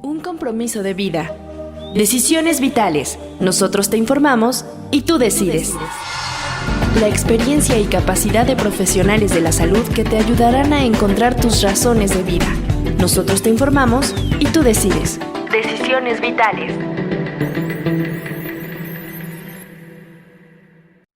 Un compromiso de vida. Decisiones vitales. Nosotros te informamos y tú decides. La experiencia y capacidad de profesionales de la salud que te ayudarán a encontrar tus razones de vida. Nosotros te informamos y tú decides. Decisiones vitales.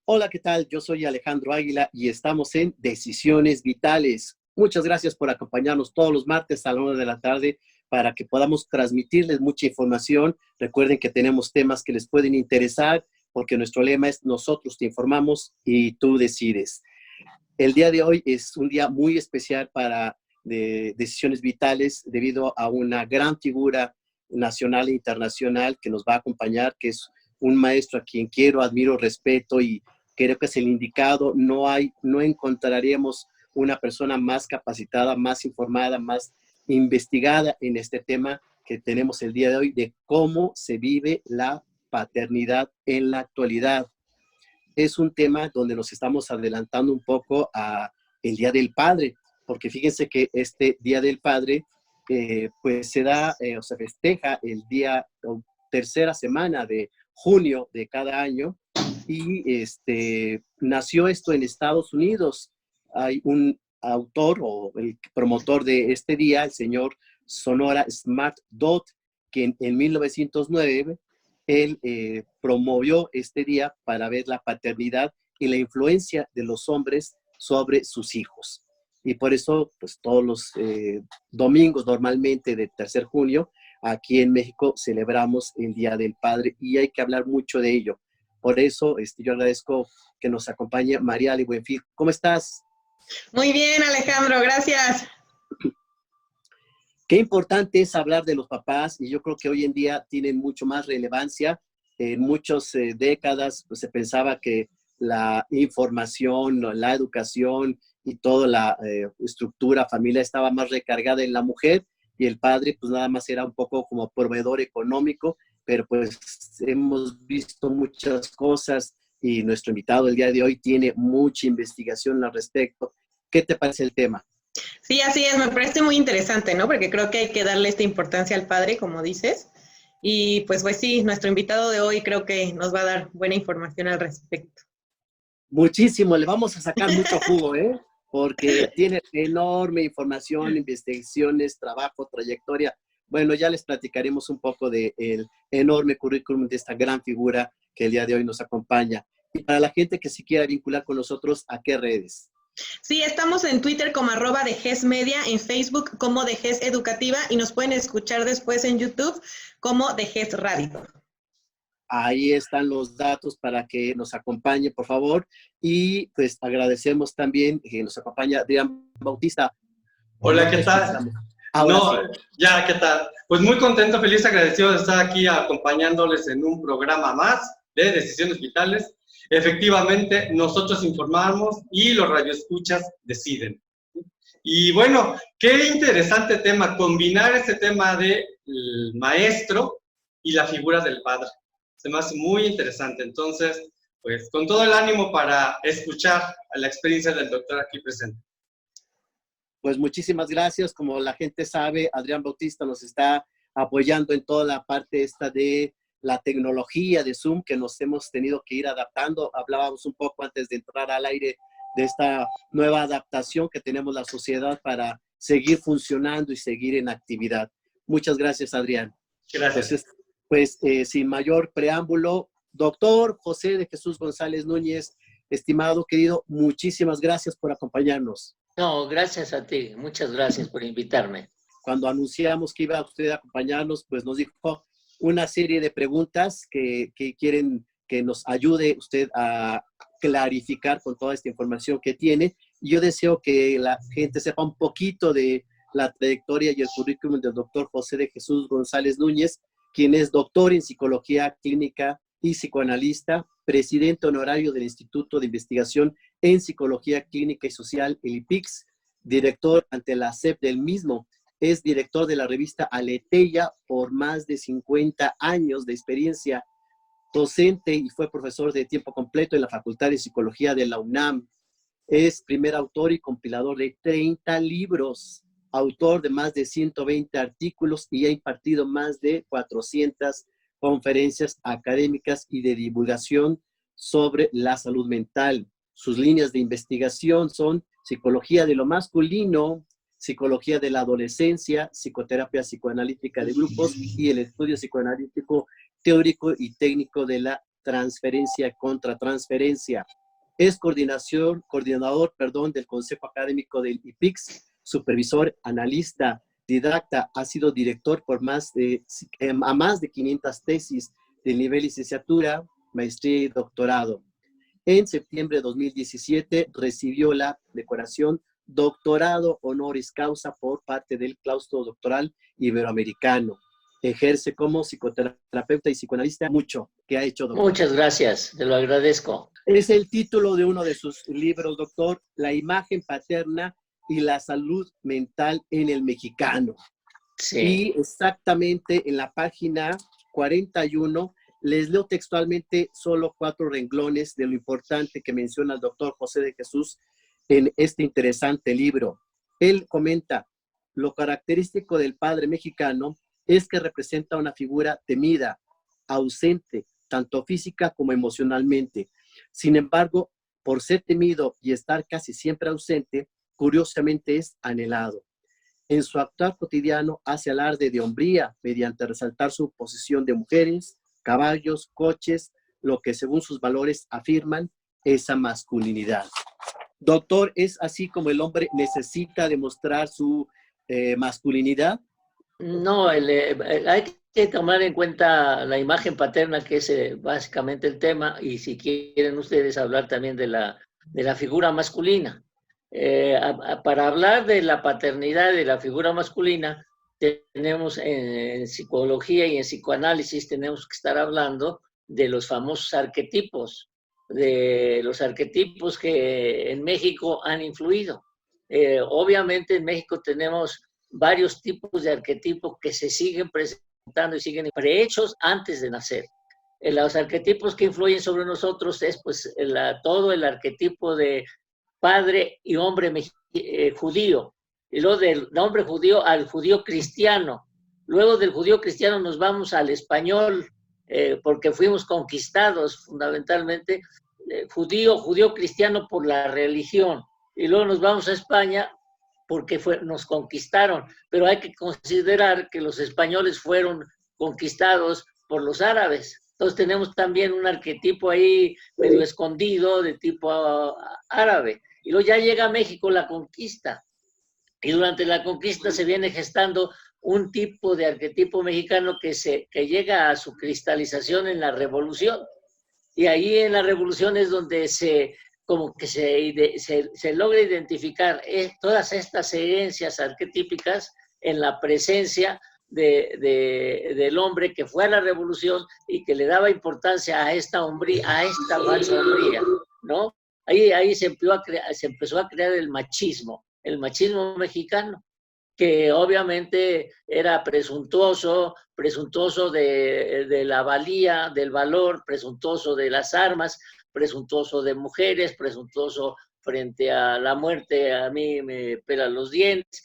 Hola, ¿qué tal? Yo soy Alejandro Águila y estamos en Decisiones Vitales. Muchas gracias por acompañarnos todos los martes a la 1 de la tarde para que podamos transmitirles mucha información. Recuerden que tenemos temas que les pueden interesar porque nuestro lema es nosotros te informamos y tú decides. El día de hoy es un día muy especial para Decisiones Vitales debido a una gran figura nacional e internacional que nos va a acompañar, que es un maestro a quien quiero, admiro, respeto y creo que es el indicado. No encontraremos una persona más capacitada, más informada, más investigada en este tema que tenemos el día de hoy de cómo se vive la paternidad en la actualidad. Es un tema donde nos estamos adelantando un poco a el Día del Padre, porque fíjense que este Día del Padre pues se festeja el día o tercera semana de junio de cada año y nació esto en Estados Unidos. Hay un autor o el promotor de este día, el señor Sonora Smart Dodd, que en 1909 él promovió este día para ver la paternidad y la influencia de los hombres sobre sus hijos. Y por eso, pues todos los domingos normalmente de tercer junio, aquí en México celebramos el Día del Padre y hay que hablar mucho de ello. Por eso yo agradezco que nos acompañe Mariali Buenfil. ¿Cómo estás? Muy bien, Alejandro, gracias. Qué importante es hablar de los papás y yo creo que hoy en día tienen mucho más relevancia. En muchas décadas pues, se pensaba que la información, la educación y toda la estructura familiar estaba más recargada en la mujer y el padre pues nada más era un poco como proveedor económico, pero pues hemos visto muchas cosas y nuestro invitado el día de hoy tiene mucha investigación al respecto. ¿Qué te parece el tema? Sí, así es, me parece muy interesante, ¿no? Porque creo que hay que darle esta importancia al padre, como dices. Y pues sí, nuestro invitado de hoy creo que nos va a dar buena información al respecto. Muchísimo, le vamos a sacar mucho jugo, ¿eh? Porque tiene enorme información, investigaciones, trabajo, trayectoria. Bueno, ya les platicaremos un poco del enorme currículum de esta gran figura que el día de hoy nos acompaña. Y para la gente que se quiera vincular con nosotros, ¿a qué redes? Sí, estamos en Twitter como @DeGesMedia, en Facebook como DeGes Educativa y nos pueden escuchar después en YouTube como DeGes Radio. Ahí están los datos para que nos acompañe, por favor. Y pues agradecemos también que nos acompaña Adrián Bautista. Hola, ¿qué tal? Ahora No, sí. ya, ¿qué tal? Pues muy contento, feliz, agradecido de estar aquí acompañándoles en un programa más de Decisiones Vitales. Efectivamente, nosotros informamos y los radioescuchas deciden. Y bueno, qué interesante tema, combinar este tema del maestro y la figura del padre. Se me hace muy interesante. Entonces, pues con todo el ánimo para escuchar la experiencia del doctor aquí presente. Pues muchísimas gracias. Como la gente sabe, Adrián Bautista nos está apoyando en toda la parte esta de la tecnología de Zoom que nos hemos tenido que ir adaptando. Hablábamos un poco antes de entrar al aire de esta nueva adaptación que tenemos la sociedad para seguir funcionando y seguir en actividad. Muchas gracias, Adrián. Gracias. Pues sin mayor preámbulo, doctor José de Jesús González Núñez, estimado, querido, muchísimas gracias por acompañarnos. No, gracias a ti. Muchas gracias por invitarme. Cuando anunciamos que iba usted a acompañarnos, pues nos dijo una serie de preguntas que quieren que nos ayude usted a clarificar con toda esta información que tiene. Y yo deseo que la gente sepa un poquito de la trayectoria y el currículum del doctor José de Jesús González Núñez, quien es doctor en psicología clínica y psicoanalista, presidente honorario del Instituto de Investigación en Psicología Clínica y Social, el IPICS, director ante la SEP del mismo. Es director de la revista Aleteia por más de 50 años de experiencia docente y fue profesor de tiempo completo en la Facultad de Psicología de la UNAM. Es primer autor y compilador de 30 libros. autor de más de 120 artículos y ha impartido más de 400 conferencias académicas y de divulgación sobre la salud mental. Sus líneas de investigación son psicología de lo masculino, psicología de la adolescencia, psicoterapia psicoanalítica de grupos y el estudio psicoanalítico teórico y técnico de la transferencia contra transferencia. Es coordinador del Consejo Académico del IPICS, supervisor, analista, didacta, ha sido director por a más de 500 tesis de nivel licenciatura, maestría y doctorado. En septiembre de 2017 recibió la decoración Doctorado Honoris Causa por parte del Claustro Doctoral Iberoamericano. Ejerce como psicoterapeuta y psicoanalista. Mucho que ha hecho, doctor. Muchas gracias, te lo agradezco. Es el título de uno de sus libros, doctor, La imagen paterna y la salud mental en el mexicano. Sí. Y exactamente en la página 41, les leo textualmente solo 4 renglones de lo importante que menciona el doctor José de Jesús en este interesante libro. Él comenta, lo característico del padre mexicano es que representa una figura temida, ausente, tanto física como emocionalmente. Sin embargo, por ser temido y estar casi siempre ausente, curiosamente es anhelado. En su actuar cotidiano hace alarde de hombría mediante resaltar su posición de mujeres, caballos, coches, lo que según sus valores afirman esa masculinidad. Doctor, ¿es así como el hombre necesita demostrar su masculinidad? No, hay que tomar en cuenta la imagen paterna, que es básicamente el tema, y si quieren ustedes hablar también de la figura masculina. Para hablar de la paternidad de la figura masculina, tenemos en psicología y en psicoanálisis tenemos que estar hablando de los famosos arquetipos, de los arquetipos que en México han influido. Obviamente en México tenemos varios tipos de arquetipos que se siguen presentando y siguen prehechos antes de nacer. Los arquetipos que influyen sobre nosotros es pues todo el arquetipo de padre y hombre judío, y luego del hombre judío al judío cristiano. Luego del judío cristiano nos vamos al español, porque fuimos conquistados fundamentalmente, judío cristiano por la religión, y luego nos vamos a España porque nos conquistaron, pero hay que considerar que los españoles fueron conquistados por los árabes. Entonces tenemos también un arquetipo ahí medio escondido de tipo árabe. Y luego ya llega a México la conquista. Y durante la conquista se viene gestando un tipo de arquetipo mexicano que llega a su cristalización en la Revolución. Y ahí en la Revolución es donde se logra identificar todas estas herencias arquetípicas en la presencia del hombre que fue a la revolución y que le daba importancia a esta falsa hombría, ¿no? Ahí se empezó a crear el machismo mexicano, que obviamente era presuntuoso de la valía, del valor, presuntuoso de las armas, presuntuoso de mujeres, presuntuoso frente a la muerte, a mí me pelan los dientes,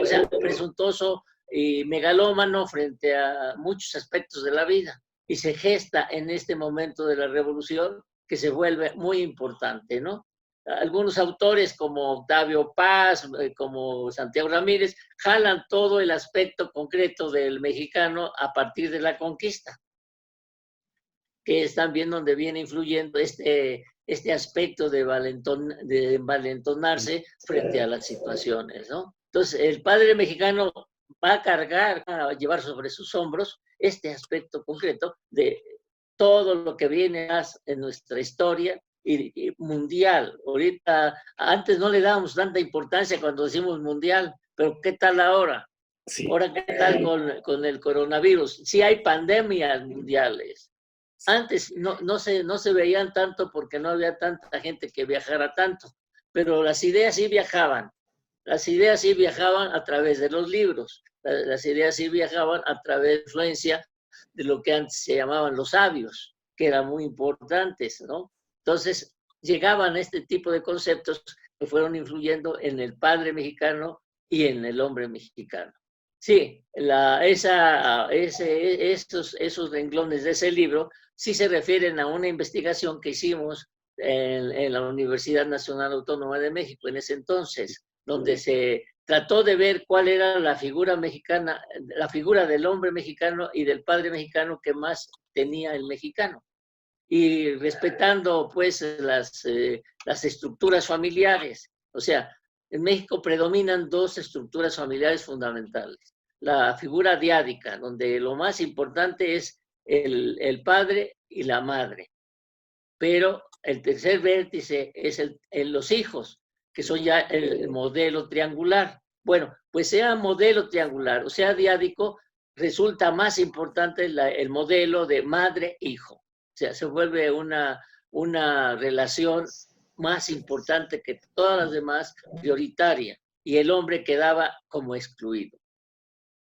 o sea, presuntuoso y megalómano frente a muchos aspectos de la vida. Y se gesta en este momento de la revolución que se vuelve muy importante, ¿no? Algunos autores como Octavio Paz, como Santiago Ramírez, jalan todo el aspecto concreto del mexicano a partir de la conquista, que es también donde viene influyendo este aspecto de envalentonarse frente a las situaciones, ¿no? Entonces, el padre mexicano va a llevar sobre sus hombros este aspecto concreto de todo lo que viene en nuestra historia y mundial. Ahorita, antes no le dábamos tanta importancia cuando decimos mundial, pero ¿qué tal ahora? Sí. Ahora, ¿qué tal con el coronavirus? Sí hay pandemias mundiales. Antes no se veían tanto porque no había tanta gente que viajara tanto, pero las ideas sí viajaban. Las ideas sí viajaban a través de los libros. Las ideas sí viajaban a través de la influencia de lo que antes se llamaban los sabios, que eran muy importantes, ¿no? Entonces, llegaban este tipo de conceptos que fueron influyendo en el padre mexicano y en el hombre mexicano. Sí, esos renglones de ese libro sí se refieren a una investigación que hicimos en la Universidad Nacional Autónoma de México en ese entonces, donde se trató de ver cuál era la figura mexicana, la figura del hombre mexicano y del padre mexicano que más tenía el mexicano. Y respetando pues las estructuras familiares. O sea, en México predominan dos estructuras familiares fundamentales. La figura diádica, donde lo más importante es el padre y la madre. Pero el tercer vértice es los hijos, que son ya el modelo triangular. Bueno, pues sea modelo triangular o sea diádico, resulta más importante el modelo de madre-hijo. O sea, se vuelve una relación más importante que todas las demás, prioritaria, y el hombre quedaba como excluido.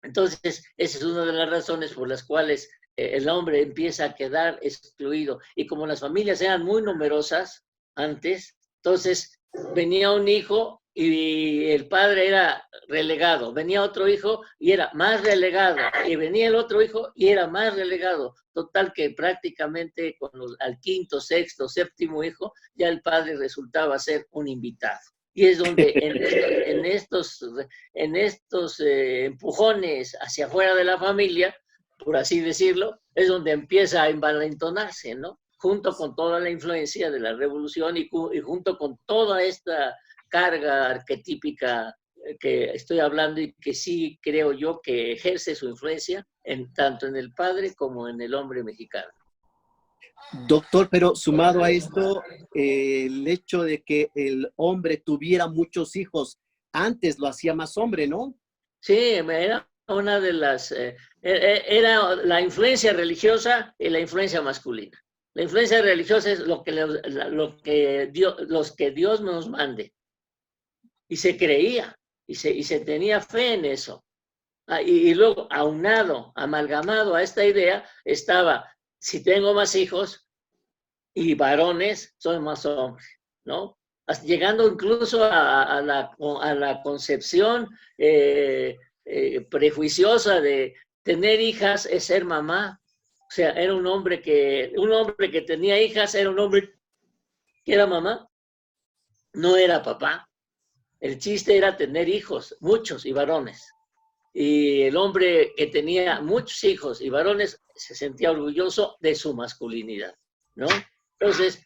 Entonces, esa es una de las razones por las cuales el hombre empieza a quedar excluido. Y como las familias eran muy numerosas antes, entonces venía un hijo y el padre era relegado, venía otro hijo y era más relegado, y venía el otro hijo y era más relegado. Total que prácticamente al quinto, sexto, séptimo hijo, ya el padre resultaba ser un invitado. Y es donde en estos empujones hacia afuera de la familia, por así decirlo, es donde empieza a envalentonarse, ¿no? Junto con toda la influencia de la revolución y junto con toda esta carga arquetípica que estoy hablando y que sí creo yo que ejerce su influencia tanto en el padre como en el hombre mexicano. Doctor, pero sumado a esto, el hecho de que el hombre tuviera muchos hijos, antes lo hacía más hombre, ¿no? Sí, era una de las... era la influencia religiosa y la influencia masculina. La influencia religiosa es los que Dios nos mande. Y se creía, y se tenía fe en eso. Y luego, amalgamado a esta idea, estaba, si tengo más hijos y varones, soy más hombre, ¿no? Llegando incluso a la concepción prejuiciosa de tener hijas es ser mamá. O sea, era un hombre que tenía hijas, era un hombre que era mamá, no era papá. El chiste era tener hijos, muchos y varones. Y el hombre que tenía muchos hijos y varones se sentía orgulloso de su masculinidad, ¿no? Entonces,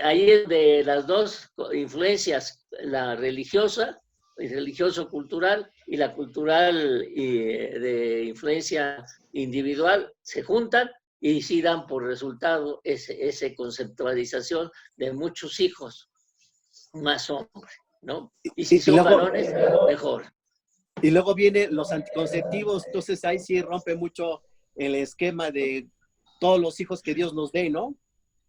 ahí es de las dos influencias, la religiosa, el religioso-cultural y la cultural y de influencia individual, se juntan y sí dan por resultado esa conceptualización de muchos hijos, más hombres, ¿no? Y si son varones, mejor. Y luego vienen los anticonceptivos, entonces ahí sí rompe mucho el esquema de todos los hijos que Dios nos dé, ¿no?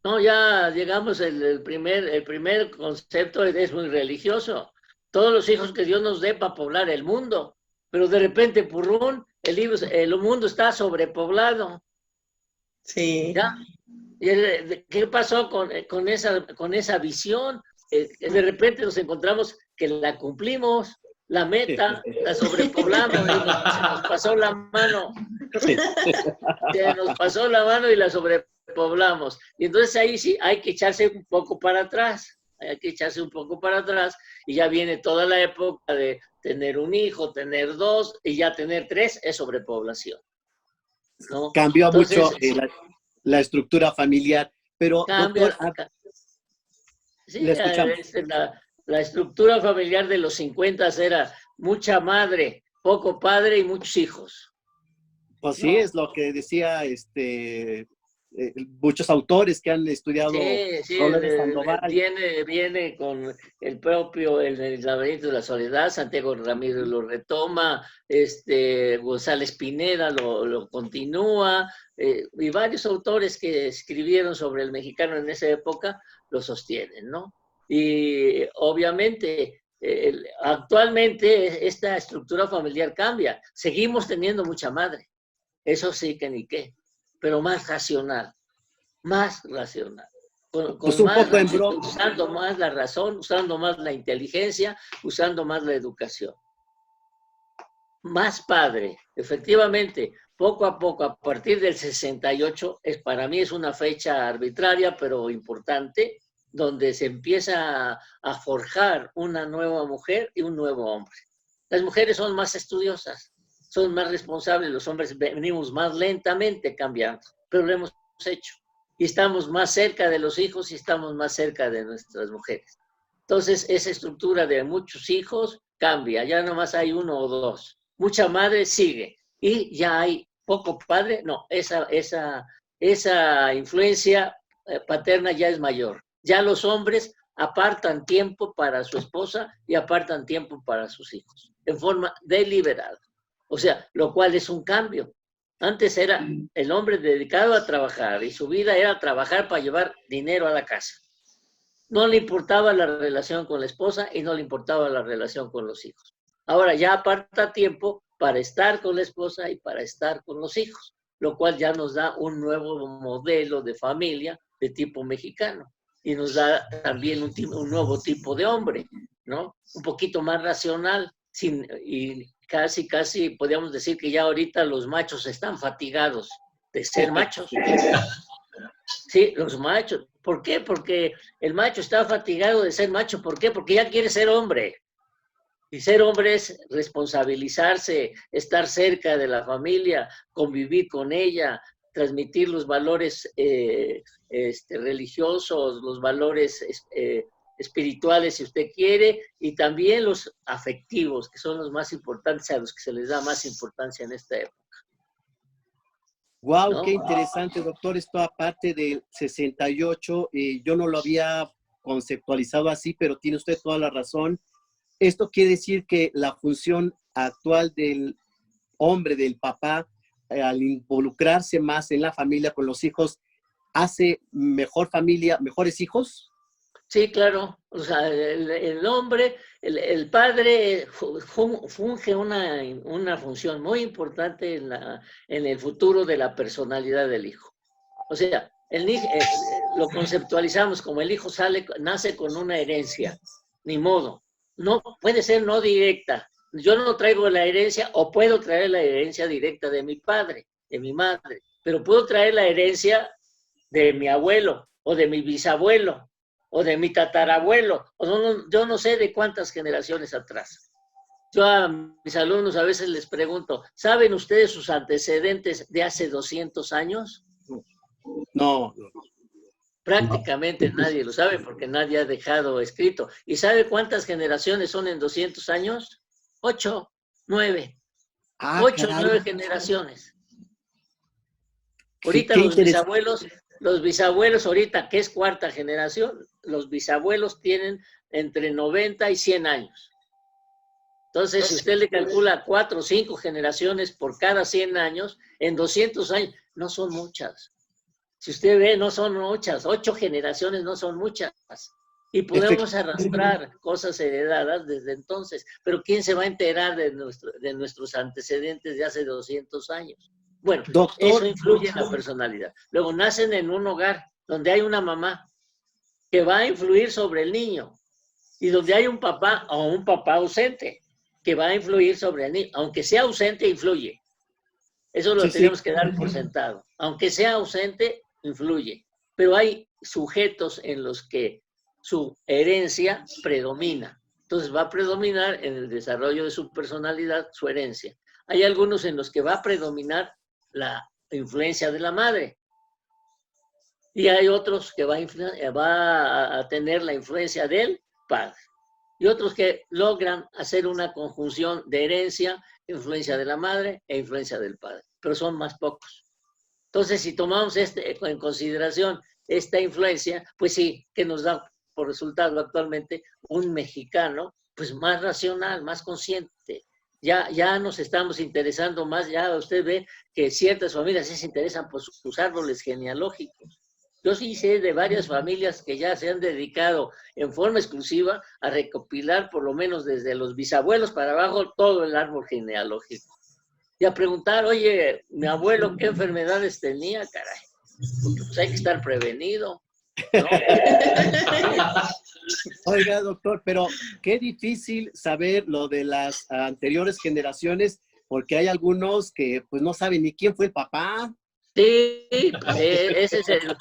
No, ya llegamos, el primer concepto es muy religioso. Todos los hijos que Dios nos dé para poblar el mundo. Pero de repente, purrún, el mundo está sobrepoblado. Sí. ¿Ya? ¿Qué pasó con esa visión? De repente nos encontramos que la cumplimos, la meta, la sobrepoblamos, y se nos pasó la mano. Se nos pasó la mano y la sobrepoblamos. Y entonces ahí sí hay que echarse un poco para atrás. Hay que echarse un poco para atrás y ya viene toda la época de tener un hijo, tener dos y ya tener tres es sobrepoblación, ¿no? Cambió Entonces, mucho la estructura familiar, pero cambia, doctor, sí, le escuchamos. la estructura familiar de los 50 era mucha madre, poco padre y muchos hijos. Pues sí, es lo que decía muchos autores que han estudiado. Sí, viene con el propio El laberinto de la soledad, Santiago Ramírez lo retoma, González Pineda lo continúa, y varios autores que escribieron sobre el mexicano en esa época lo sostienen, ¿no? Y obviamente actualmente esta estructura familiar cambia, seguimos teniendo mucha madre, eso sí que ni qué, pero más racional. Pues un poco en broma. Usando más la razón, usando más la inteligencia, usando más la educación. más padre. Efectivamente, poco a poco, a partir del 68, para mí es una fecha arbitraria, pero importante, donde se empieza a forjar una nueva mujer y un nuevo hombre. Las mujeres son más estudiosas, son más responsables, los hombres venimos más lentamente cambiando, pero lo hemos hecho. Y estamos más cerca de los hijos y estamos más cerca de nuestras mujeres. Entonces, esa estructura de muchos hijos cambia, ya nomás hay uno o dos. Mucha madre sigue y ya hay poco padre, no, esa influencia paterna ya es mayor. Ya los hombres apartan tiempo para su esposa y apartan tiempo para sus hijos, en forma deliberada. O sea, lo cual es un cambio. Antes era el hombre dedicado a trabajar y su vida era trabajar para llevar dinero a la casa. No le importaba la relación con la esposa y no le importaba la relación con los hijos. Ahora ya aparta tiempo para estar con la esposa y para estar con los hijos, lo cual ya nos da un nuevo modelo de familia de tipo mexicano y nos da también un nuevo tipo de hombre, ¿no? Un poquito más racional y casi podríamos decir que ya ahorita los machos están fatigados de ser machos. Sí, los machos. ¿Por qué? Porque el macho está fatigado de ser macho. ¿Por qué? Porque ya quiere ser hombre. Y ser hombre es responsabilizarse, estar cerca de la familia, convivir con ella, transmitir los valores religiosos, los valores espirituales, si usted quiere, y también los afectivos, que son los más importantes, a los que se les da más importancia en esta época. Wow, ¿No? qué interesante, doctor. Esto aparte del 68, yo no lo había conceptualizado así, pero tiene usted toda la razón. Esto quiere decir que la función actual del hombre, del papá, al involucrarse más en la familia con los hijos, hace mejor familia, mejores hijos. Sí, claro. O sea, el hombre, el padre funge una función muy importante en el futuro de la personalidad del hijo. O sea, lo conceptualizamos como el hijo nace con una herencia, ni modo. No, puede ser no directa. Yo no traigo la herencia o puedo traer la herencia directa de mi padre, de mi madre, pero puedo traer la herencia de mi abuelo o de mi bisabuelo o de mi tatarabuelo, yo no sé de cuántas generaciones atrás. Yo a mis alumnos a veces les pregunto, ¿saben ustedes sus antecedentes de hace 200 años? No. Prácticamente nadie lo sabe porque nadie ha dejado escrito. ¿Y sabe cuántas generaciones son en 200 años? 8, 9. 8, 9 generaciones. Ahorita los bisabuelos ahorita, que es cuarta generación, los bisabuelos tienen entre 90 y 100 años. Entonces, si usted le calcula 4 o 5 generaciones por cada 100 años, en 200 años, no son muchas. Si usted ve, no son muchas. 8 generaciones no son muchas. Y podemos arrastrar cosas heredadas desde entonces. Pero ¿quién se va a enterar de nuestros antecedentes de hace 200 años? Bueno, doctor, eso influye en la personalidad. Luego nacen en un hogar donde hay una mamá que va a influir sobre el niño y donde hay un papá o un papá ausente que va a influir sobre el niño. Aunque sea ausente, influye. Eso lo tenemos que dar por sentado. Aunque sea ausente, influye. Pero hay sujetos en los que su herencia predomina. Entonces va a predominar en el desarrollo de su personalidad, su herencia. Hay algunos en los que va a predominar la influencia de la madre. Y hay otros que va a tener la influencia del padre. Y otros que logran hacer una conjunción de herencia, influencia de la madre e influencia del padre. Pero son más pocos. Entonces, si tomamos en consideración esta influencia, pues sí, que nos da por resultado actualmente un mexicano pues más racional, más consciente. Ya nos estamos interesando más, ya usted ve que ciertas familias sí se interesan por sus árboles genealógicos. Yo sí sé de varias familias que ya se han dedicado en forma exclusiva a recopilar por lo menos desde los bisabuelos para abajo todo el árbol genealógico. Y a preguntar, oye, mi abuelo, ¿qué enfermedades tenía? Caray, porque pues hay que estar prevenido, ¿no? Oiga, doctor, pero qué difícil saber lo de las anteriores generaciones, porque hay algunos que pues no saben ni quién fue el papá. Sí, ese es el...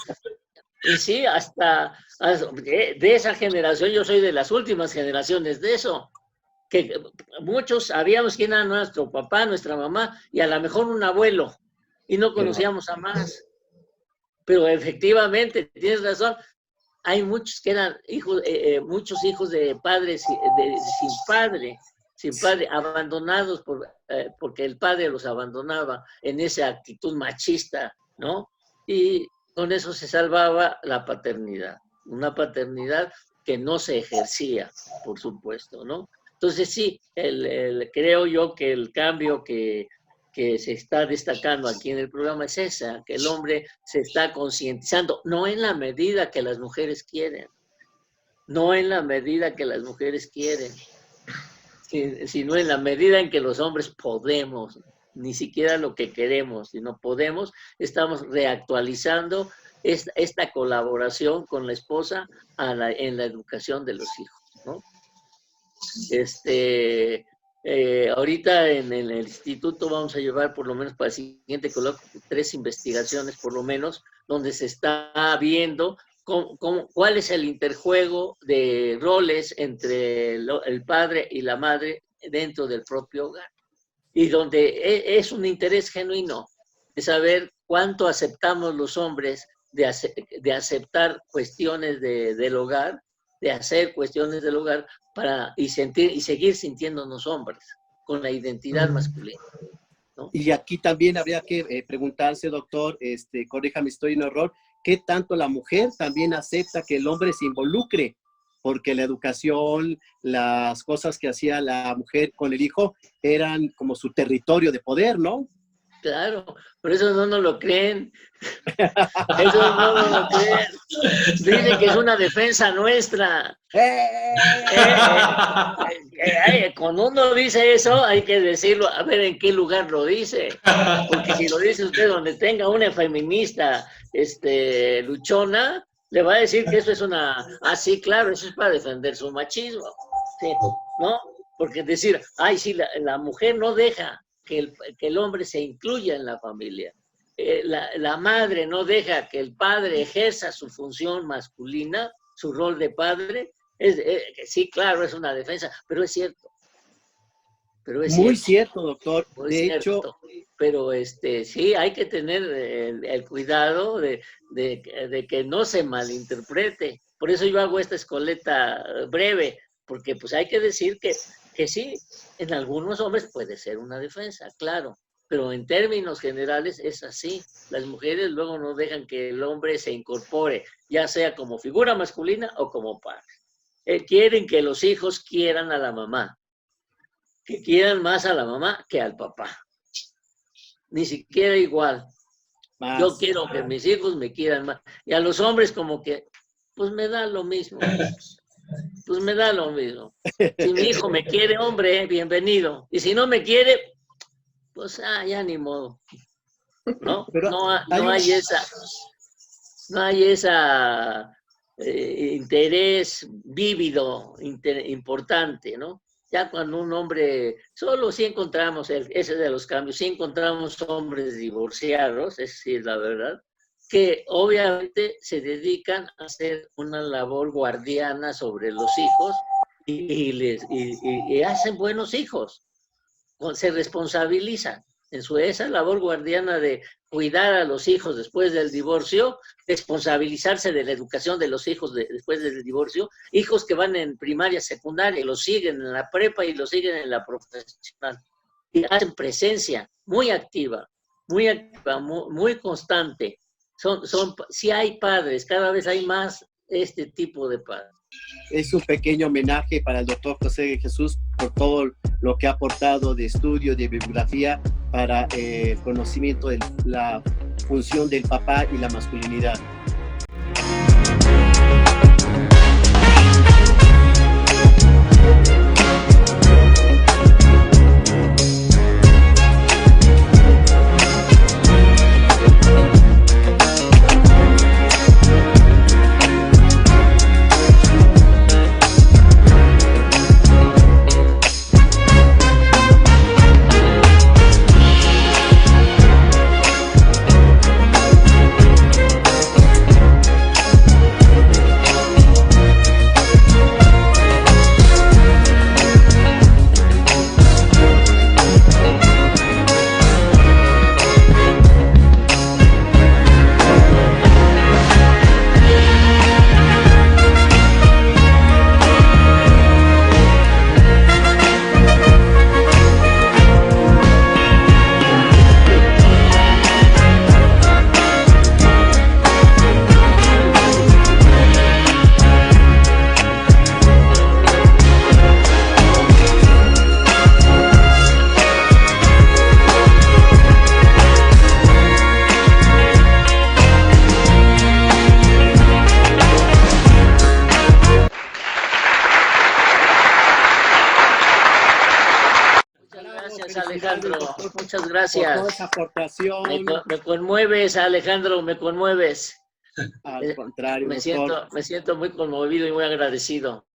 Y sí, hasta de esa generación, yo soy de las últimas generaciones de eso, que muchos sabíamos quién era nuestro papá, nuestra mamá, y a lo mejor un abuelo, y no conocíamos a más. Pero efectivamente, tienes razón, hay muchos que eran hijos, muchos hijos de padres sin padre, abandonados porque el padre los abandonaba en esa actitud machista, ¿no? Y con eso se salvaba la paternidad, una paternidad que no se ejercía, por supuesto, ¿no? Entonces sí, creo yo que el cambio que se está destacando aquí en el programa es esa, que el hombre se está concientizando, no en la medida que las mujeres quieren, no en la medida que las mujeres quieren, sino en la medida en que los hombres podemos, ni siquiera lo que queremos, sino podemos, estamos reactualizando esta colaboración con la esposa en la educación de los hijos, ¿no? Ahorita en el instituto vamos a llevar por lo menos para el siguiente coloquio 3 investigaciones por lo menos, donde se está viendo cuál es el interjuego de roles entre el padre y la madre dentro del propio hogar. Y donde es un interés genuino de saber cuánto aceptamos los hombres de aceptar cuestiones del hogar, de hacer cuestiones del hogar y seguir sintiéndonos hombres con la identidad masculina, ¿no? Y aquí también habría que preguntarse, doctor, corríjame si estoy en error, ¿qué tanto la mujer también acepta que el hombre se involucre? Porque la educación, las cosas que hacía la mujer con el hijo eran como su territorio de poder, ¿no? Claro, pero eso no nos lo creen. Eso no nos lo creen. Dicen que es una defensa nuestra. Cuando uno dice eso, hay que decirlo, a ver en qué lugar lo dice. Porque si lo dice usted donde tenga una feminista luchona, le va a decir que eso es sí, claro, eso es para defender su machismo. ¿Sí? ¿No? Porque decir, ay, sí, la mujer no deja que el hombre se incluya en la familia. La madre no deja que el padre ejerza su función masculina, su rol de padre. Sí, claro, es una defensa, pero es cierto. Muy cierto, doctor. De hecho, pero sí, hay que tener el cuidado de que no se malinterprete. Por eso yo hago esta escoleta breve, porque pues hay que decir que sí, en algunos hombres puede ser una defensa, claro, pero en términos generales es así. Las mujeres luego no dejan que el hombre se incorpore, ya sea como figura masculina o como padre. Quieren que los hijos quieran a la mamá, que quieran más a la mamá que al papá. Ni siquiera igual. Yo quiero que mis hijos me quieran más. Y a los hombres como que, pues me da lo mismo. Pues me da lo mismo. Si mi hijo me quiere, hombre, bienvenido. Y si no me quiere, pues ya ni modo. ¿No? No hay esa interés vívido, importante, ¿no? Ya cuando un hombre, solo si encontramos, ese de los cambios, si encontramos hombres divorciados, es decir, la verdad, que obviamente se dedican a hacer una labor guardiana sobre los hijos y hacen buenos hijos, se responsabilizan en esa labor guardiana de cuidar a los hijos después del divorcio, responsabilizarse de la educación de los hijos después del divorcio, hijos que van en primaria, secundaria, los siguen en la prepa y los siguen en la profesional, y hacen presencia muy activa, muy constante. Sí hay padres, cada vez hay más este tipo de padres. Es un pequeño homenaje para el doctor José Jesús por todo lo que ha aportado de estudio, de bibliografía para el conocimiento de la función del papá y la masculinidad. Alejandro. doctor, Muchas por gracias. toda esa aportación. Me conmueves, Alejandro, me conmueves. Al contrario, doctor. Me siento muy conmovido y muy agradecido,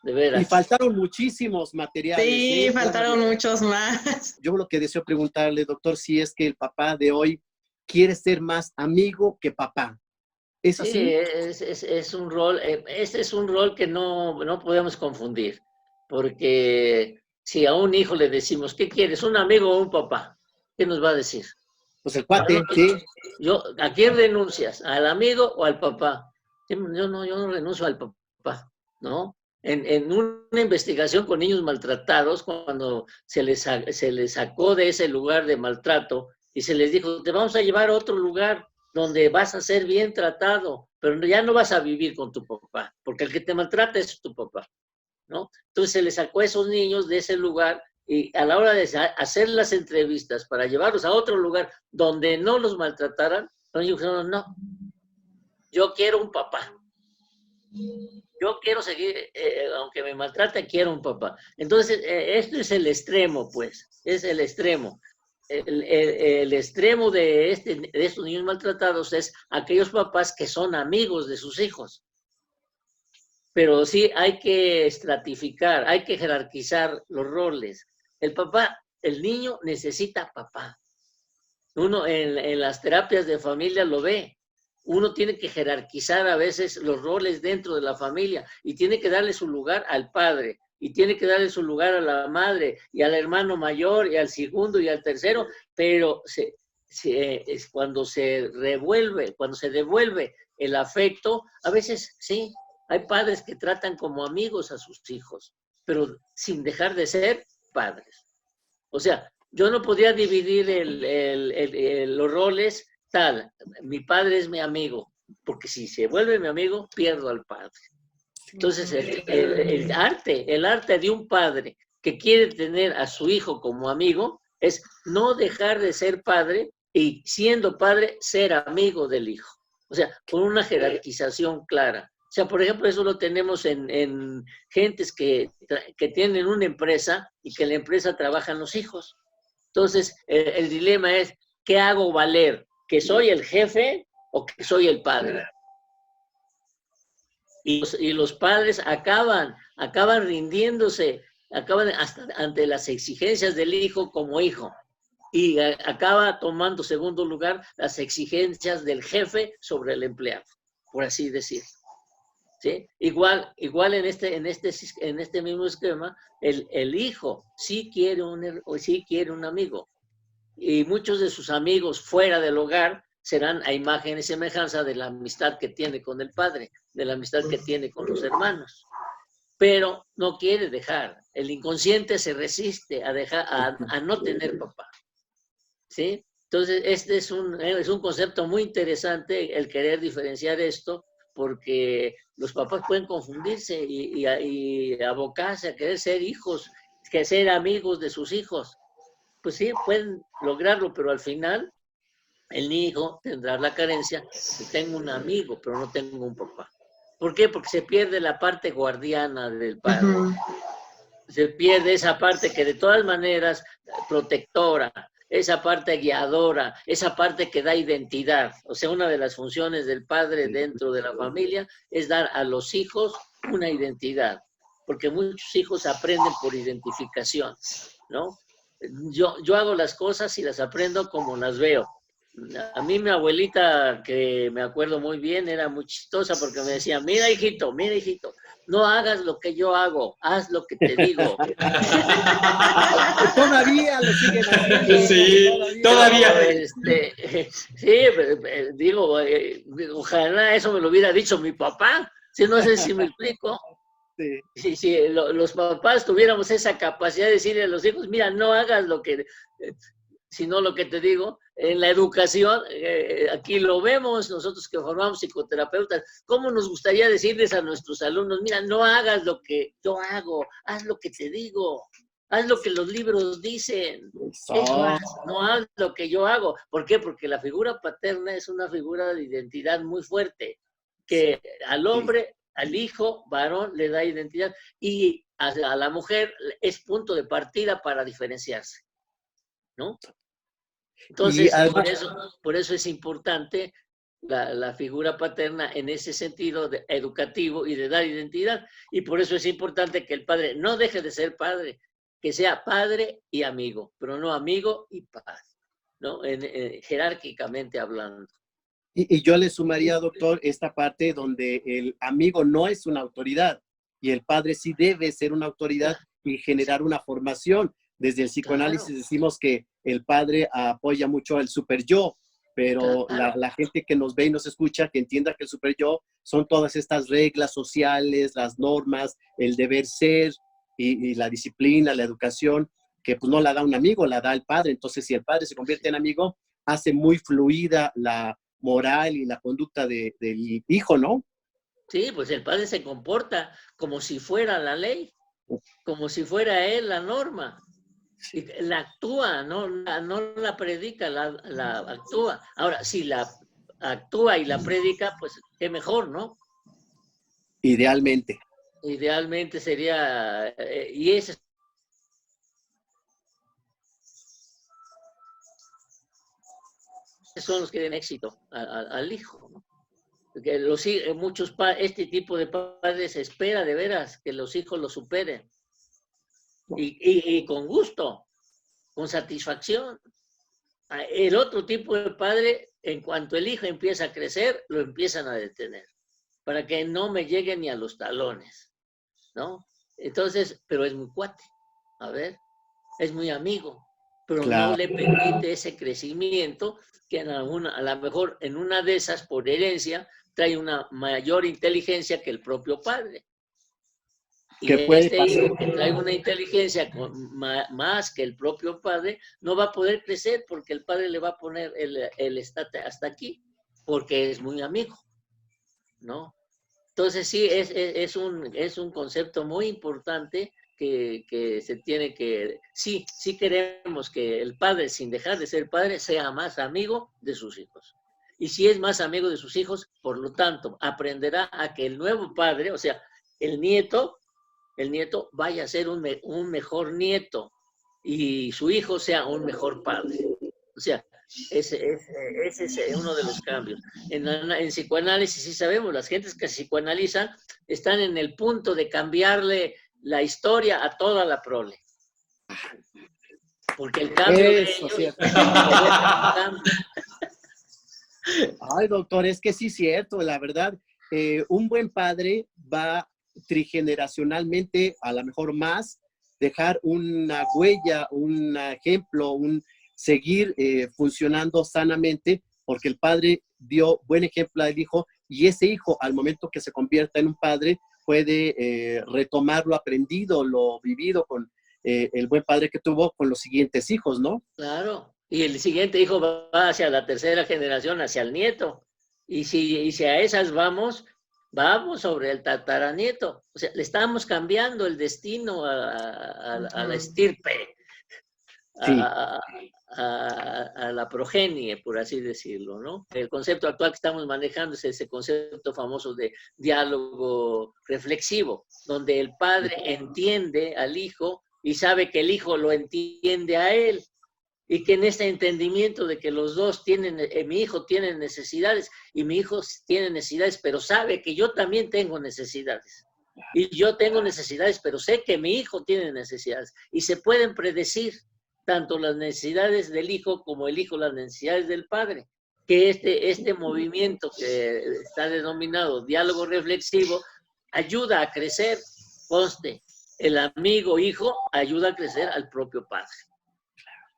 de Y veras. faltaron muchísimos materiales. Sí, faltaron muchos más. Yo lo que deseo preguntarle, doctor, si es que el papá de hoy quiere ser más amigo que papá. ¿Es así? Sí, es un rol, este es un rol que no podemos confundir, porque si a un hijo le decimos, ¿qué quieres? ¿Un amigo o un papá? ¿Qué nos va a decir? Pues el cuate, sí. ¿A quién renuncias? ¿Al amigo o al papá? Yo no renuncio al papá, ¿no? En una investigación con niños maltratados, cuando se les sacó de ese lugar de maltrato y se les dijo, te vamos a llevar a otro lugar donde vas a ser bien tratado, pero ya no vas a vivir con tu papá, porque el que te maltrata es tu papá, ¿no? Entonces se les sacó a esos niños de ese lugar y a la hora de hacer las entrevistas para llevarlos a otro lugar donde no los maltrataran, ellos dijeron, no, yo quiero un papá. Yo quiero seguir, aunque me maltrate, quiero un papá. Entonces, esto es el extremo, pues, es el extremo. El extremo de estos niños maltratados es aquellos papás que son amigos de sus hijos. Pero sí hay que estratificar, hay que jerarquizar los roles. El niño necesita papá. Uno en las terapias de familia lo ve. Uno tiene que jerarquizar a veces los roles dentro de la familia y tiene que darle su lugar al padre y tiene que darle su lugar a la madre y al hermano mayor y al segundo y al tercero, pero es cuando se devuelve el afecto, a veces sí, hay padres que tratan como amigos a sus hijos, pero sin dejar de ser padres. O sea, yo no podía dividir los roles tal, mi padre es mi amigo, porque si se vuelve mi amigo, pierdo al padre. Entonces, el arte de un padre que quiere tener a su hijo como amigo es no dejar de ser padre y siendo padre, ser amigo del hijo. O sea, con una jerarquización clara. O sea, por ejemplo, eso lo tenemos en gentes que tienen una empresa y que en la empresa trabajan los hijos. Entonces, el dilema es, ¿qué hago valer? ¿Que soy el jefe o que soy el padre? Y los padres acaban rindiéndose, acaban hasta ante las exigencias del hijo como hijo. Y acaba tomando segundo lugar las exigencias del jefe sobre el empleado, por así decirlo. ¿Sí? Igual en este mismo esquema, el hijo sí quiere un amigo. Y muchos de sus amigos fuera del hogar serán a imagen y semejanza de la amistad que tiene con el padre, de la amistad que tiene con los hermanos. Pero no quiere dejar. El inconsciente se resiste a no tener papá. ¿Sí? Entonces, este es un concepto muy interesante el querer diferenciar esto, porque los papás pueden confundirse y abocarse a querer ser hijos, que ser amigos de sus hijos. Pues sí, pueden lograrlo, pero al final el hijo tendrá la carencia de tengo un amigo, pero no tengo un papá. ¿Por qué? Porque se pierde la parte guardiana del padre. Se pierde esa parte que de todas maneras protectora, esa parte guiadora, esa parte que da identidad. O sea, una de las funciones del padre dentro de la familia es dar a los hijos una identidad, porque muchos hijos aprenden por identificación, ¿no? Yo hago las cosas y las aprendo como las veo. A mí mi abuelita, que me acuerdo muy bien, era muy chistosa porque me decía, mira hijito, no hagas lo que yo hago, haz lo que te digo. Todavía lo siguen haciendo. Sí, todavía. Sí, digo, ojalá eso me lo hubiera dicho mi papá, si no sé si me explico. Sí. Si los papás tuviéramos esa capacidad de decirle a los hijos, mira, no hagas lo que, sino lo que te digo, en la educación, aquí lo vemos, nosotros que formamos psicoterapeutas, ¿cómo nos gustaría decirles a nuestros alumnos, mira, no hagas lo que yo hago, haz lo que te digo, haz lo que los libros dicen, es más, no haz lo que yo hago? ¿Por qué? Porque la figura paterna es una figura de identidad muy fuerte, que al hombre, al hijo varón le da identidad y a la mujer es punto de partida para diferenciarse. ¿no? Entonces, además, por eso es importante la figura paterna en ese sentido educativo y de dar identidad. Y por eso es importante que el padre no deje de ser padre, que sea padre y amigo, pero no amigo y padre, ¿no? Jerárquicamente hablando. y yo le sumaría, doctor, esta parte donde el amigo no es una autoridad y el padre sí debe ser una autoridad y generar una formación. Desde el psicoanálisis decimos que el padre apoya mucho al super yo, pero la gente que nos ve y nos escucha, que entienda que el super yo son todas estas reglas sociales, las normas, el deber ser y la disciplina, la educación, que pues no la da un amigo, la da el padre. Entonces, si el padre se convierte en amigo, hace muy fluida la moral y la conducta del hijo, ¿no? Sí, pues el padre se comporta como si fuera la ley, como si fuera él la norma. Y la actúa, no la predica, la actúa. Ahora, si la actúa y la predica, pues qué mejor, ¿no? Idealmente. Idealmente sería, y ese son los que den éxito al hijo, ¿no? Porque este tipo de padres espera de veras que los hijos lo superen. Y con gusto, con satisfacción. El otro tipo de padre, en cuanto el hijo empieza a crecer, lo empiezan a detener, para que no me llegue ni a los talones, ¿no? Entonces, pero es muy cuate, a ver, es muy amigo, pero Claro. no le permite ese crecimiento que a lo mejor en una de esas, por herencia, trae una mayor inteligencia que el propio padre. Y este hijo que trae una inteligencia más que el propio padre, no va a poder crecer porque el padre le va a poner el estate hasta aquí, porque es muy amigo, ¿no? Entonces sí, es un concepto muy importante que se tiene que... Sí queremos que el padre, sin dejar de ser padre, sea más amigo de sus hijos. Y si es más amigo de sus hijos, por lo tanto, aprenderá a que el nuevo padre, o sea, el nieto vaya a ser un mejor nieto y su hijo sea un mejor padre. O sea, ese es uno de los cambios. En psicoanálisis sí sabemos, las gentes que psicoanalizan están en el punto de cambiarle la historia a toda la prole. Porque el cambio de ellos... Ay, doctor, es que sí es cierto, la verdad. Un buen padre va trigeneracionalmente, a lo mejor más, dejar una huella, un ejemplo, seguir funcionando sanamente, porque el padre dio buen ejemplo al hijo, y ese hijo, al momento que se convierta en un padre, puede retomar lo aprendido, lo vivido con el buen padre que tuvo con los siguientes hijos, ¿no? Claro, y el siguiente hijo va hacia la tercera generación, hacia el nieto, y si a esas vamos sobre el tataranieto. O sea, le estamos cambiando el destino a la estirpe, Sí. a la progenie, por así decirlo, ¿no? El concepto actual que estamos manejando es ese concepto famoso de diálogo reflexivo, donde el padre entiende al hijo y sabe que el hijo lo entiende a él. Y que en este entendimiento de que los dos tienen, mi hijo tiene necesidades y mi hijo tiene necesidades, pero sabe que yo también tengo necesidades. Y yo tengo necesidades, pero sé que mi hijo tiene necesidades. Y se pueden predecir tanto las necesidades del hijo como el hijo las necesidades del padre. Que este movimiento que está denominado diálogo reflexivo ayuda a crecer, conste, el amigo hijo ayuda a crecer al propio padre.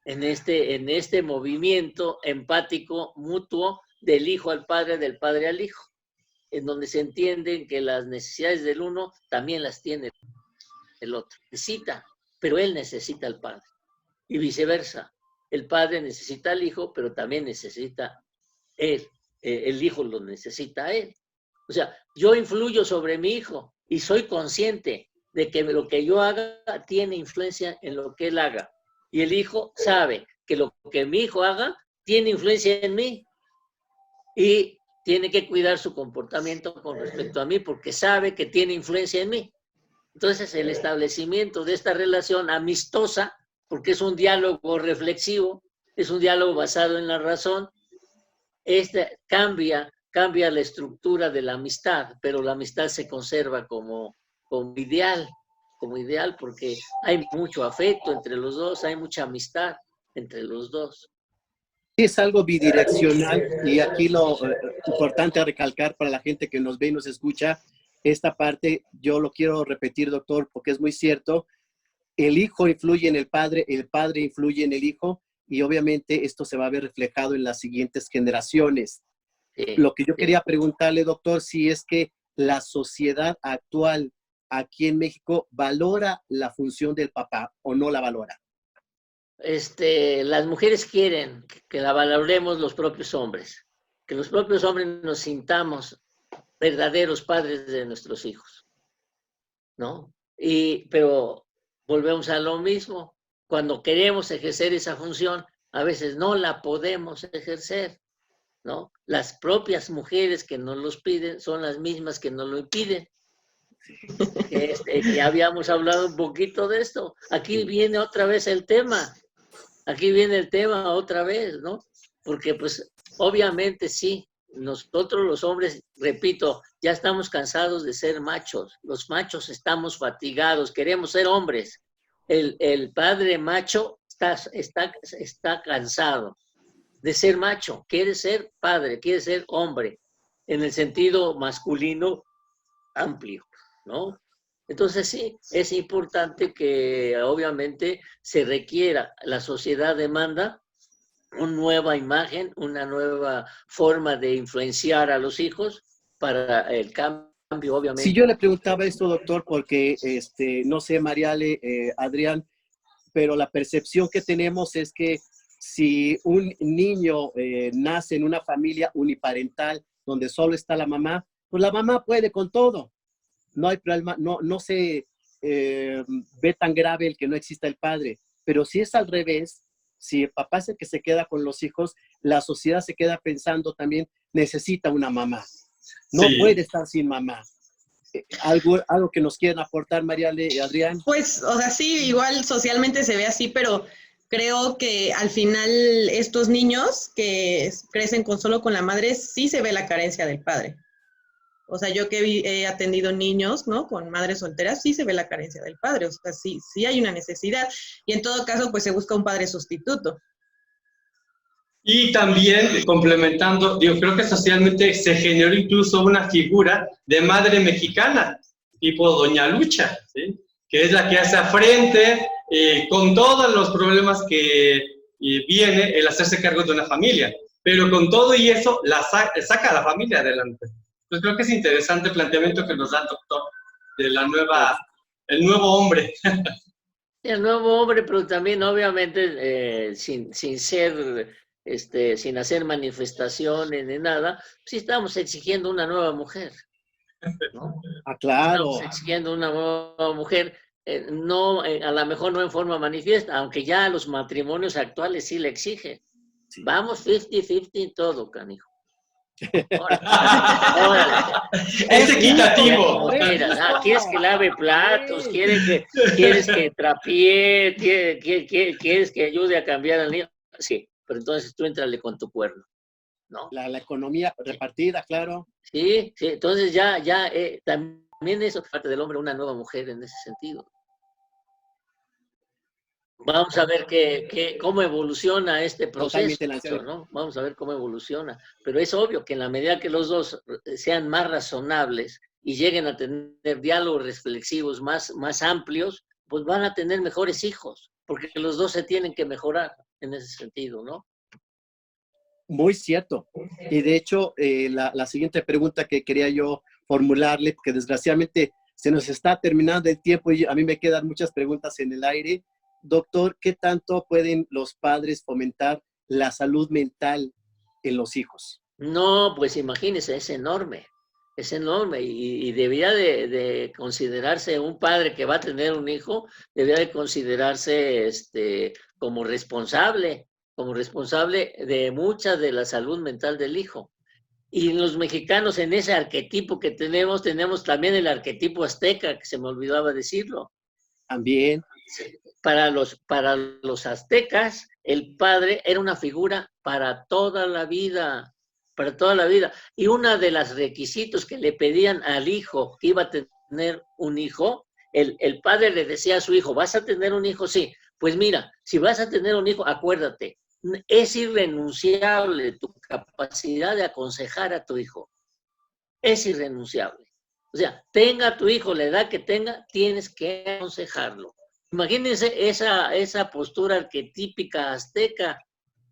En este movimiento empático mutuo del hijo al padre, del padre al hijo, en donde se entienden que las necesidades del uno también las tiene el otro. Necesita, pero él necesita al padre. Y viceversa, el padre necesita al hijo, pero también necesita él. El hijo lo necesita a él. O sea, yo influyo sobre mi hijo y soy consciente de que lo que yo haga tiene influencia en lo que él haga. Y el hijo sabe que lo que mi hijo haga tiene influencia en mí y tiene que cuidar su comportamiento con respecto a mí porque sabe que tiene influencia en mí. Entonces, el establecimiento de esta relación amistosa porque es un diálogo reflexivo, es un diálogo basado en la razón. Cambia la estructura de la amistad, pero la amistad se conserva como ideal, porque hay mucho afecto entre los dos, hay mucha amistad entre los dos. Es algo bidireccional y aquí lo importante a recalcar para la gente que nos ve y nos escucha, esta parte yo lo quiero repetir, doctor, porque es muy cierto. El hijo influye en el padre influye en el hijo y obviamente esto se va a ver reflejado en las siguientes generaciones. Lo que yo quería preguntarle, doctor, si es que la sociedad actual aquí en México valora la función del papá o no la valora. Las mujeres quieren que la valoremos los propios hombres, que los propios hombres nos sintamos verdaderos padres de nuestros hijos, ¿no? Pero volvemos a lo mismo, cuando queremos ejercer esa función, a veces no la podemos ejercer, ¿no? Las propias mujeres que nos los piden son las mismas que nos lo impiden. Ya habíamos hablado un poquito de esto. Aquí viene otra vez el tema. Aquí viene el tema otra vez, ¿no? Porque pues obviamente sí, nosotros los hombres, repito, ya estamos cansados de ser machos. Los machos estamos fatigados, queremos ser hombres. El padre macho está cansado de ser macho, quiere ser padre, quiere ser hombre, en el sentido masculino amplio, ¿no? Entonces sí, es importante que obviamente se requiera, la sociedad demanda una nueva imagen, una nueva forma de influenciar a los hijos para el cambio, obviamente. Si yo le preguntaba esto, doctor, porque no sé, Mariale, Adrián, pero la percepción que tenemos es que si un niño nace en una familia uniparental donde solo está la mamá, pues la mamá puede con todo. No hay problema, no se ve tan grave el que no exista el padre. Pero si es al revés, si el papá es el que se queda con los hijos, la sociedad se queda pensando también, necesita una mamá. No puede estar sin mamá. ¿Algo que nos quieran aportar, Mariale y Adrián? Pues, o sea, sí, igual socialmente se ve así, pero creo que al final estos niños que crecen solo con la madre, sí se ve la carencia del padre. O sea, yo que he atendido niños, ¿no? Con madres solteras, sí se ve la carencia del padre. O sea, sí hay una necesidad. Y en todo caso, pues se busca un padre sustituto. Y también, complementando, creo que socialmente se generó incluso una figura de madre mexicana, tipo Doña Lucha, ¿sí? Que es la que hace frente con todos los problemas que viene el hacerse cargo de una familia. Pero con todo y eso, saca a la familia adelante. Pues creo que es interesante el planteamiento que nos da el doctor de el nuevo hombre. El nuevo hombre, pero también obviamente sin hacer manifestaciones ni nada, sí estamos exigiendo una nueva mujer, ¿no? Claro. Estamos exigiendo una nueva mujer, no, a lo mejor no en forma manifiesta, aunque ya los matrimonios actuales sí le exigen. Sí. Vamos 50-50 en todo, canijo. Órale. Es equitativo. Quieres que lave platos, quieres que trapee, quieres que ayude a cambiar al niño. Sí, pero entonces tú éntrale con tu cuerno, ¿no? La economía repartida, claro. Sí, entonces ya también eso parte del hombre, una nueva mujer en ese sentido. Vamos a ver cómo evoluciona este proceso, ¿no? Vamos a ver cómo evoluciona. Pero es obvio que en la medida que los dos sean más razonables y lleguen a tener diálogos reflexivos más amplios, pues van a tener mejores hijos, porque los dos se tienen que mejorar en ese sentido, ¿no? Muy cierto. Y de hecho, la siguiente pregunta que quería yo formularle, porque desgraciadamente se nos está terminando el tiempo y a mí me quedan muchas preguntas en el aire. Doctor, ¿qué tanto pueden los padres fomentar la salud mental en los hijos? No, pues imagínese, es enorme y debería de considerarse un padre que va a tener un hijo, debería de considerarse como responsable de mucha de la salud mental del hijo. Y los mexicanos en ese arquetipo que tenemos también el arquetipo azteca, que se me olvidaba decirlo. También. Para los aztecas, el padre era una figura para toda la vida, para toda la vida. Y uno de los requisitos que le pedían al hijo que iba a tener un hijo, el padre le decía a su hijo, ¿vas a tener un hijo? Sí. Pues mira, si vas a tener un hijo, acuérdate, es irrenunciable tu capacidad de aconsejar a tu hijo. Es irrenunciable. O sea, tenga tu hijo la edad que tenga, tienes que aconsejarlo. Imagínense esa postura arquetípica azteca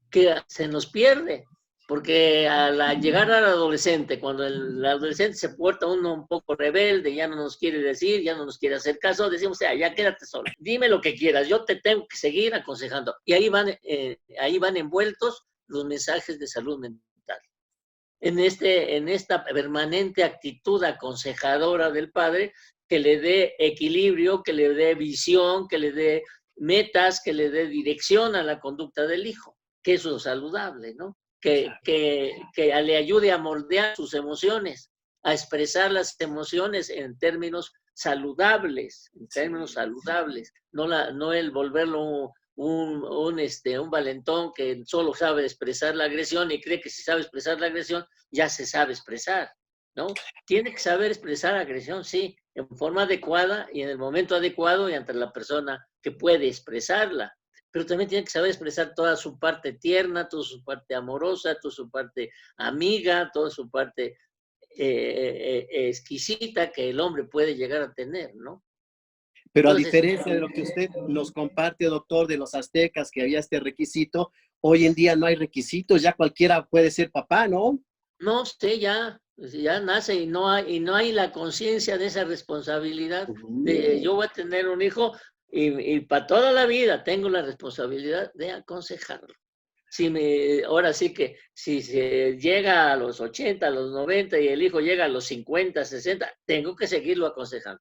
que se nos pierde, porque al llegar al adolescente, cuando el adolescente se porta uno un poco rebelde, ya no nos quiere decir, ya no nos quiere hacer caso, decimos, ya quédate solo, dime lo que quieras, yo te tengo que seguir aconsejando. Y ahí van envueltos los mensajes de salud mental. En esta permanente actitud aconsejadora del padre, que le dé equilibrio, que le dé visión, que le dé metas, que le dé dirección a la conducta del hijo, que eso es saludable, ¿no? Que le ayude a moldear sus emociones, a expresar las emociones en términos saludables, no el volverlo un valentón que solo sabe expresar la agresión y cree que si sabe expresar la agresión, ya se sabe expresar, ¿no? Tiene que saber expresar agresión, sí, en forma adecuada y en el momento adecuado y ante la persona que puede expresarla, pero también tiene que saber expresar toda su parte tierna, toda su parte amorosa, toda su parte amiga, toda su parte exquisita que el hombre puede llegar a tener, ¿no? Pero a diferencia de lo que usted nos comparte, doctor, de los aztecas, que había este requisito, hoy en día no hay requisitos, ya cualquiera puede ser papá, ¿no? No, usted ya nace y no hay la conciencia de esa responsabilidad de yo voy a tener un hijo y para toda la vida tengo la responsabilidad de aconsejarlo. Ahora sí que si se llega a los 80, a los 90 y el hijo llega a los 50, 60, tengo que seguirlo aconsejando.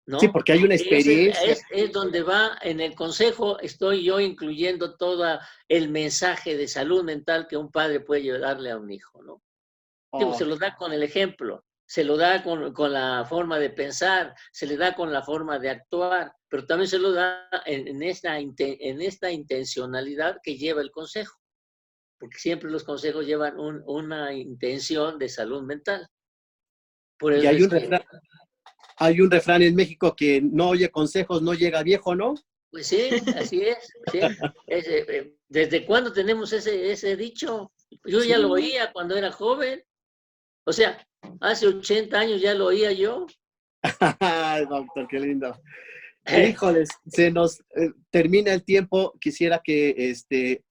¿No? Sí, porque hay una experiencia. Es donde va, en el consejo estoy yo incluyendo todo el mensaje de salud mental que un padre puede darle a un hijo, ¿no? Oh. Se lo da con el ejemplo, se lo da con la forma de pensar, se le da con la forma de actuar, pero también se lo da en esta intencionalidad que lleva el consejo, porque siempre los consejos llevan una intención de salud mental. Por eso y hay un refrán en México que no oye consejos, no llega viejo, ¿no? Pues sí, así es. Sí. ¿Desde cuándo tenemos ese dicho? Yo ya lo oía cuando era joven. O sea, hace 80 años ya lo oía yo. Doctor, qué lindo. Híjoles, se nos termina el tiempo. Quisiera que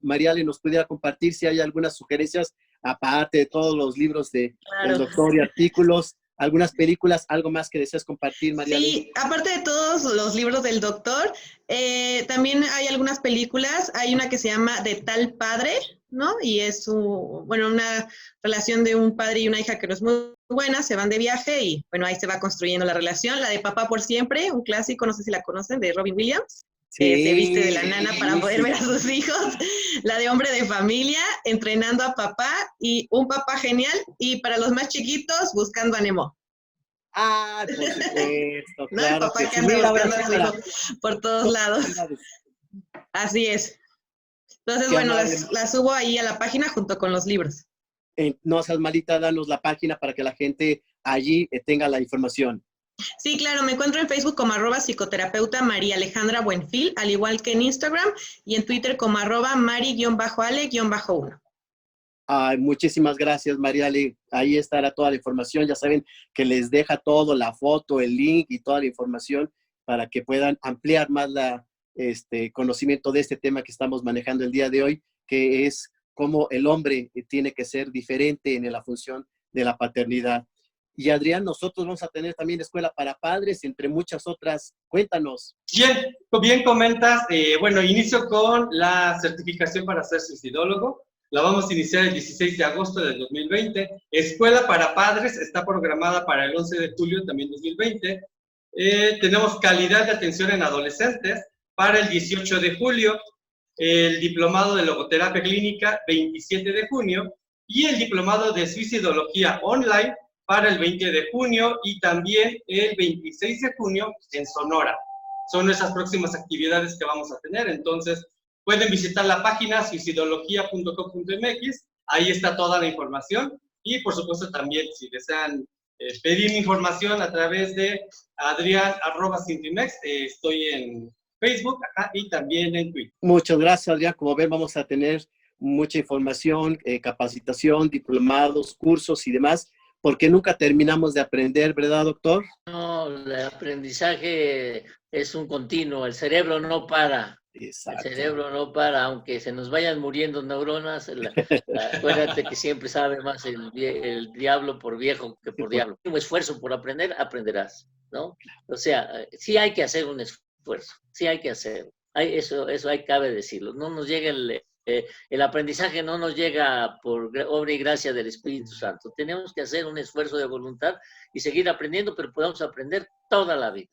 Mariale nos pudiera compartir si hay algunas sugerencias, aparte de todos los libros del doctor y artículos. ¿Algunas películas, algo más que deseas compartir, Mariale? Sí, aparte de todos los libros del doctor, también hay algunas películas. Hay una que se llama De tal padre, ¿no? Y es una relación de un padre y una hija que no es muy buena, se van de viaje y, bueno, ahí se va construyendo la relación. La de Papá por Siempre, un clásico, no sé si la conocen, de Robin Williams. Sí, se viste de la nana para poder ver a sus hijos. La de Hombre de Familia, Entrenando a Papá, y Un Papá Genial, y para los más chiquitos, Buscando a Nemo. Ah, por supuesto, ¿no? Claro. El papá que anda buscando a su hijo por todos lados. Así es. Entonces, bueno, las subo ahí a la página junto con los libros. No seas malita, danos la página para que la gente allí tenga la información. Sí, claro, me encuentro en Facebook como @psicoterapeuta María Alejandra Buenfil, al igual que en Instagram, y en Twitter como @mari_ale_1. Ay, muchísimas gracias, Mariale. Ahí estará toda la información. Ya saben que les deja todo, la foto, el link y toda la información para que puedan ampliar más conocimiento de este tema que estamos manejando el día de hoy, que es cómo el hombre tiene que ser diferente en la función de la paternidad. Y Adrián, nosotros vamos a tener también escuela para padres, entre muchas otras. Cuéntanos. Bien comentas. Inicio con la certificación para ser suicidólogo. La vamos a iniciar el 16 de agosto del 2020. Escuela para padres está programada para el 11 de julio también 2020. Tenemos calidad de atención en adolescentes para el 18 de julio. El diplomado de logoterapia clínica 27 de junio. Y el diplomado de suicidología online para el 20 de junio y también el 26 de junio en Sonora. son esas próximas actividades que vamos a tener. Entonces, pueden visitar la página suicidología.com.mx, ahí está toda la información. Y, por supuesto, también, si desean pedir información a través de adrian@sintimex, estoy en Facebook y también en Twitter. Muchas gracias, Adrián. Como ven, vamos a tener mucha información, capacitación, diplomados, cursos y demás, porque nunca terminamos de aprender, ¿verdad, doctor? No, el aprendizaje es un continuo, el cerebro no para. Exacto. El cerebro no para, aunque se nos vayan muriendo neuronas, acuérdate que siempre sabe más el diablo por viejo que por diablo. Un esfuerzo por aprender, aprenderás, ¿no? O sea, sí hay que hacer un esfuerzo, sí hay que hacerlo. Eso hay cabe decirlo. No nos llega el aprendizaje, no nos llega por obra y gracia del Espíritu Santo. Tenemos que hacer un esfuerzo de voluntad y seguir aprendiendo, pero podemos aprender toda la vida.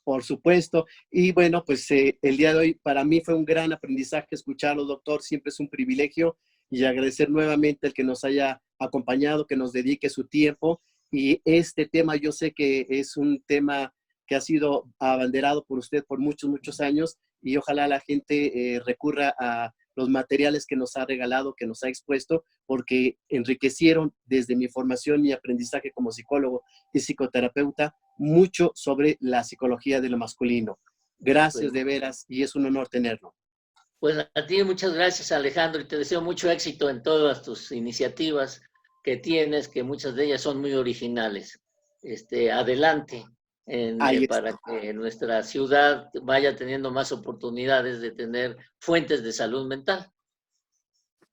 Por supuesto. Y bueno, pues el día de hoy para mí fue un gran aprendizaje escucharlo, doctor. Siempre es un privilegio y agradecer nuevamente el que nos haya acompañado, que nos dedique su tiempo. Y este tema yo sé que es un tema que ha sido abanderado por usted por muchos, muchos años y ojalá la gente recurra a los materiales que nos ha regalado, que nos ha expuesto, porque enriquecieron desde mi formación y aprendizaje como psicólogo y psicoterapeuta mucho sobre la psicología de lo masculino. Gracias de veras y es un honor tenerlo. Pues a ti muchas gracias, Alejandro, y te deseo mucho éxito en todas tus iniciativas que tienes, que muchas de ellas son muy originales. Adelante para que nuestra ciudad vaya teniendo más oportunidades de tener fuentes de salud mental.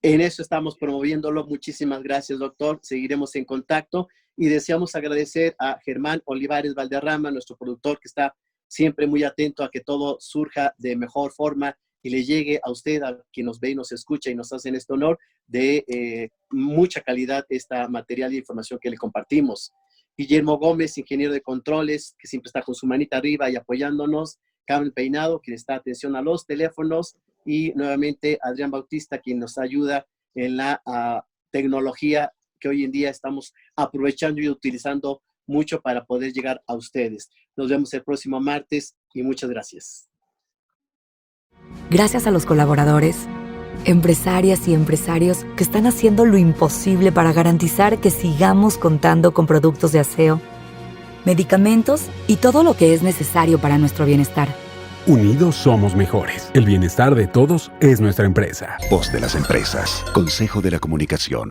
En eso estamos promoviéndolo. Muchísimas gracias, doctor. Seguiremos en contacto y deseamos agradecer a Germán Olivares Valderrama, nuestro productor, que está siempre muy atento a que todo surja de mejor forma y le llegue a usted, a quien nos ve y nos escucha y nos hacen este honor de mucha calidad esta material y información que le compartimos. Guillermo Gómez, ingeniero de controles, que siempre está con su manita arriba y apoyándonos. Carmen Peinado, quien está atención a los teléfonos. Y nuevamente Adrián Bautista, quien nos ayuda en la tecnología que hoy en día estamos aprovechando y utilizando mucho para poder llegar a ustedes. Nos vemos el próximo martes y muchas gracias. Gracias a los colaboradores, empresarias y empresarios que están haciendo lo imposible para garantizar que sigamos contando con productos de aseo, medicamentos y todo lo que es necesario para nuestro bienestar. Unidos somos mejores. El bienestar de todos es nuestra empresa. Voz de las empresas. Consejo de la Comunicación.